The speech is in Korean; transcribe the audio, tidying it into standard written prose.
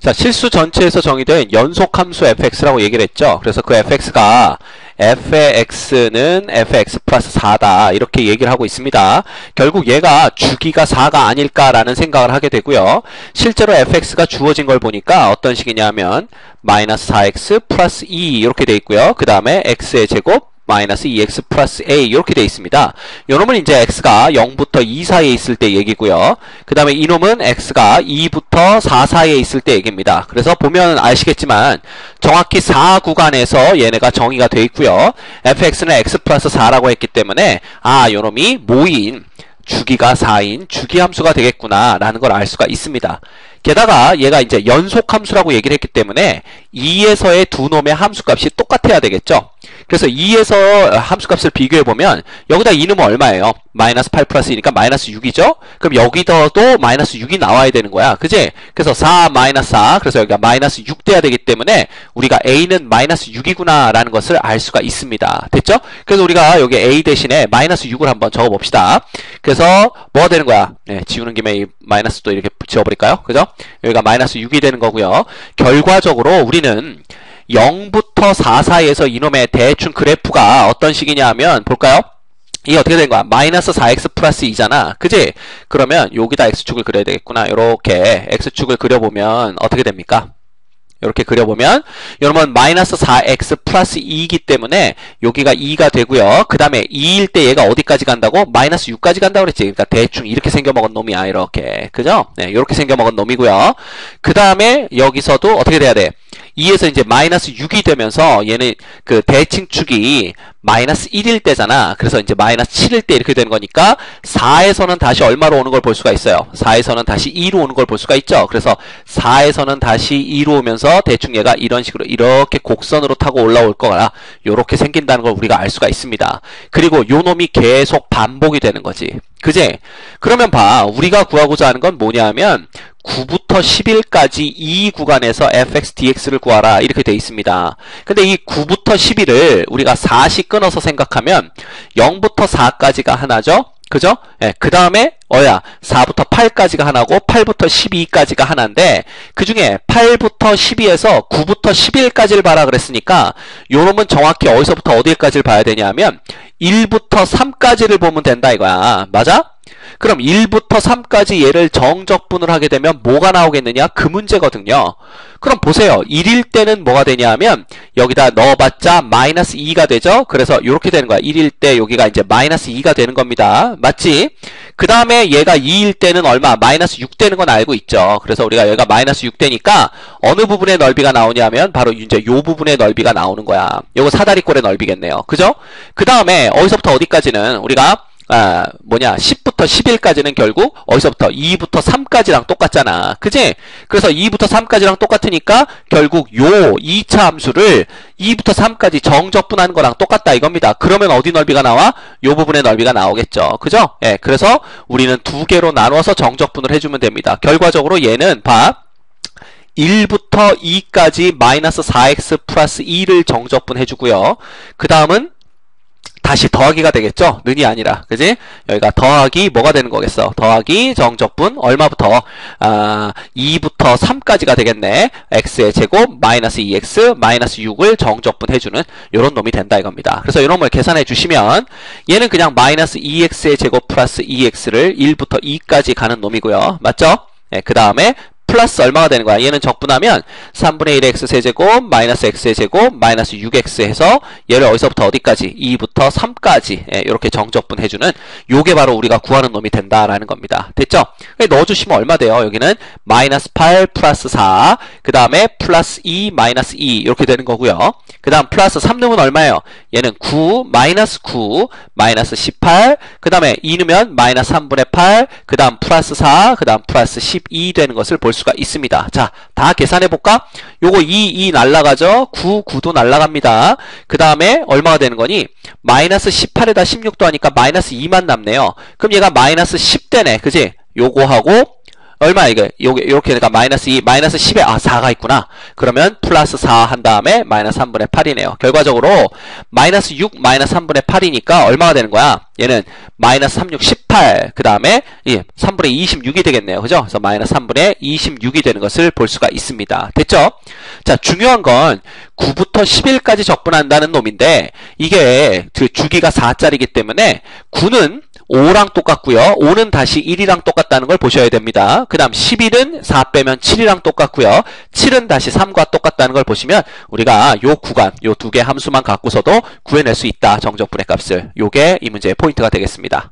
자, 실수 전체에서 정의된 연속함수 fx라고 얘기를 했죠. 그래서 그 fx가 f의 x는 fx 플러스 4다 이렇게 얘기를 하고 있습니다. 결국 얘가 주기가 4가 아닐까라는 생각을 하게 되고요. 실제로 fx가 주어진 걸 보니까 어떤 식이냐면 마이너스 4x 플러스 2 이렇게 돼 있고요. 그 다음에 x의 제곱 마이너스 2x 플러스 a 이렇게 되어 있습니다. 요놈은 이제 x가 0부터 2 사이에 있을 때 얘기고요. 그 다음에 이놈은 x가 2부터 4 사이에 있을 때 얘기입니다. 그래서 보면 아시겠지만 정확히 4 구간에서 얘네가 정의가 되어 있고요. fx는 x 플러스 4라고 했기 때문에 요놈이 모인 주기가 4인 주기함수가 되겠구나 라는 걸 알 수가 있습니다. 게다가 얘가 이제 연속함수라고 얘기를 했기 때문에 2에서의 두 놈의 함수값이 똑같아야 되겠죠. 그래서 2에서 함수값을 비교해보면 여기다 이놈은 얼마예요? 마이너스 8 플러스 2니까 마이너스 6이죠? 그럼 여기다도 마이너스 6이 나와야 되는 거야. 그지? 그래서 4 마이너스 4 그래서 여기가 마이너스 6 돼야 되기 때문에 우리가 a는 마이너스 6이구나 라는 것을 알 수가 있습니다. 됐죠? 그래서 우리가 여기 a 대신에 마이너스 6을 한번 적어봅시다. 그래서 뭐가 되는 거야? 네, 지우는 김에 이 마이너스도 이렇게 지워버릴까요? 그죠? 여기가 마이너스 6이 되는 거고요. 결과적으로 우리는 0부터 4 사이에서 이놈의 대충 그래프가 어떤 식이냐 하면 볼까요? 이게 어떻게 된 거야? 마이너스 4x 플러스 2잖아. 그지? 그러면 여기다 x축을 그려야 되겠구나. 이렇게 x축을 그려보면 어떻게 됩니까? 이렇게 그려보면 여러분 마이너스 4x 플러스 2이기 때문에 여기가 2가 되고요. 그 다음에 2일 때 얘가 어디까지 간다고? 마이너스 6까지 간다고 그랬지. 그러니까 대충 이렇게 생겨먹은 놈이야. 이렇게. 그죠? 네, 이렇게 생겨먹은 놈이고요. 그 다음에 여기서도 어떻게 돼야 돼? 2에서 이제 마이너스 6이 되면서 얘는 그 대칭축이 마이너스 1일 때잖아. 그래서 이제 마이너스 7일 때 이렇게 되는 거니까 4에서는 다시 얼마로 오는 걸 볼 수가 있어요. 4에서는 다시 2로 오는 걸 볼 수가 있죠. 그래서 4에서는 다시 2로 오면서 대충 얘가 이런 식으로 이렇게 곡선으로 타고 올라올 거라 요렇게 생긴다는 걸 우리가 알 수가 있습니다. 그리고 요 놈이 계속 반복이 되는 거지. 그제? 그러면 봐. 우리가 구하고자 하는 건 뭐냐면 9부터 10일까지 이 구간에서 fx dx를 구하라 이렇게 돼 있습니다. 근데 이 9부터 10일을 우리가 4씩 끊어서 생각하면 0부터 4까지가 하나죠. 그죠? 예, 그 다음에 4부터 8까지가 하나고 8부터 12까지가 하나인데 그 중에 8부터 12에서 9부터 11까지를 봐라 그랬으니까 요놈은 정확히 어디서부터 어디까지를 봐야 되냐면 1부터 3까지를 보면 된다 이거야. 맞아? 그럼 1부터 3까지 얘를 정적분을 하게 되면 뭐가 나오겠느냐? 그 문제거든요. 그럼 보세요. 1일 때는 뭐가 되냐 하면 여기다 넣어봤자 마이너스 2가 되죠? 그래서 이렇게 되는 거야. 1일 때 여기가 이제 마이너스 2가 되는 겁니다. 맞지? 그 다음에 얘가 2일 때는 얼마? 마이너스 6 되는 건 알고 있죠. 그래서 우리가 여기가 마이너스 6 되니까 어느 부분의 넓이가 나오냐면 바로 이제 요 부분의 넓이가 나오는 거야. 요거 사다리꼴의 넓이겠네요. 그죠? 그 다음에 어디서부터 어디까지는 우리가 10부터 11까지는 결국 어디서부터 2부터 3까지랑 똑같잖아. 그지? 그래서 2부터 3까지랑 똑같으니까 결국 요 2차 함수를 2부터 3까지 정적분하는 거랑 똑같다 이겁니다. 그러면 어디 넓이가 나와? 요 부분의 넓이가 나오겠죠. 그죠? 예, 그래서 우리는 두 개로 나눠서 정적분을 해주면 됩니다. 결과적으로 얘는 봐. 1부터 2까지 마이너스 4x 플러스 2를 정적분 해주고요. 그 다음은 다시 더하기가 되겠죠? 는이 아니라. 그지? 여기가 더하기 뭐가 되는 거겠어? 더하기 정적분 얼마부터? 2부터 3까지가 되겠네. x의 제곱 마이너스 2x 마이너스 6을 정적분 해주는 요런 놈이 된다 이겁니다. 그래서 이런 걸 계산해 주시면 얘는 그냥 마이너스 2x의 제곱 플러스 2x를 1부터 2까지 가는 놈이고요. 맞죠? 네, 그 다음에 플러스 얼마가 되는 거야? 얘는 적분하면 3분의 1의 x세제곱 마이너스 x의 제곱 마이너스 6x 해서 얘를 어디서부터 어디까지? 2부터 3까지 이렇게 정적분 해주는 요게 바로 우리가 구하는 놈이 된다라는 겁니다. 됐죠? 넣어주시면 얼마 돼요? 여기는 마이너스 8 플러스 4 그 다음에 플러스 2 마이너스 2 이렇게 되는 거고요. 그 다음 플러스 3넣으면 얼마예요? 얘는 9 마이너스 9 마이너스 18 그 다음에 2 넣으면 마이너스 3분의 8 그 다음 플러스 4 그 다음 플러스 12 되는 것을 볼 수가 있습니다. 자, 다 계산해 볼까? 요거 2 날라가죠? 9도 날라갑니다. 그 다음에 얼마가 되는 거니? 마이너스 18에다 16도 하니까 마이너스 2만 남네요. 그럼 얘가 마이너스 10되네. 그지? 요거하고 얼마 이게 요렇게 되니까 마이너스 2, 마이너스 10에 4가 있구나. 그러면 플러스 4 한 다음에 마이너스 3분의 8이네요. 결과적으로 마이너스 6, 마이너스 3분의 8이니까 얼마가 되는 거야? 얘는 마이너스 3, 6, 18. 그 다음에 3분의 26이 되겠네요. 그죠? 그래서 마이너스 3분의 26이 되는 것을 볼 수가 있습니다. 됐죠? 자, 중요한 건 9부터 11까지 적분한다는 놈인데 이게 그 주기가 4짜리이기 때문에 9는 5랑 똑같고요. 5는 다시 1이랑 똑같다는 걸 보셔야 됩니다. 그 다음 11은 4 빼면 7이랑 똑같고요. 7은 다시 3과 똑같다는 걸 보시면 우리가 요 구간, 요 두 개 함수만 갖고서도 구해낼 수 있다. 정적분의 값을. 요게 이 문제의 포인트가 되겠습니다.